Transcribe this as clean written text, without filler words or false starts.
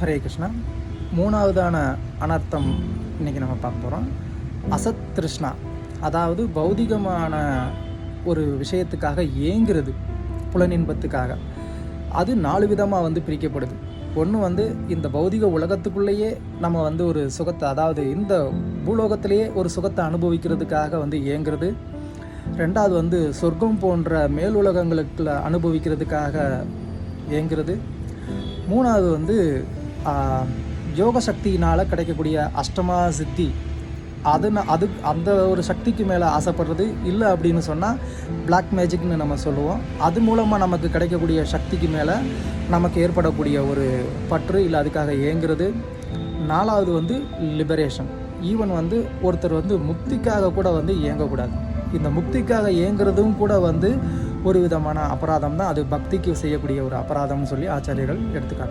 ஹரே கிருஷ்ணா. மூணாவதான அனர்த்தம் இன்றைக்கி நம்ம பார்க்க போகிறோம். அசத் திருஷ்ணா, அதாவது பௌதிகமான ஒரு விஷயத்துக்காக ஏங்குறது, புலனின்பத்துக்காக. அது 4 விதமாக பிரிக்கப்படுது. ஒன்று இந்த பௌதிக உலகத்துக்குள்ளேயே நம்ம ஒரு சுகத்தை, அதாவது இந்த பூலோகத்திலேயே ஒரு சுகத்தை அனுபவிக்கிறதுக்காக ஏங்குறது. ரெண்டாவது சொர்க்கம் போன்ற மேலுலகங்களுக்குள்ள அனுபவிக்கிறதுக்காக ஏங்குறது. மூணாவது யோக சக்தியினால் கிடைக்கக்கூடிய அஷ்டமா சித்தி, அந்த ஒரு சக்திக்கு மேலே ஆசைப்படுறது. இல்லை அப்படின்னு சொன்னால் பிளாக் மேஜிக்னு நம்ம சொல்லுவோம். அது மூலமாக நமக்கு கிடைக்கக்கூடிய சக்திக்கு மேலே நமக்கு ஏற்படக்கூடிய ஒரு பற்று, இல்லை அதுக்காக ஏங்குறது. நாலாவது லிபரேஷன். ஈவன் ஒருத்தர் முக்திக்காக கூட இயங்கக்கூடாது. இந்த முக்திக்காக ஏங்குறதும் கூட ஒரு விதமான அபராதம் தான். அது பக்திக்கு செய்யக்கூடிய ஒரு அபராதம்னு சொல்லி ஆச்சாரியர்கள் எடுத்துக்காட்டு.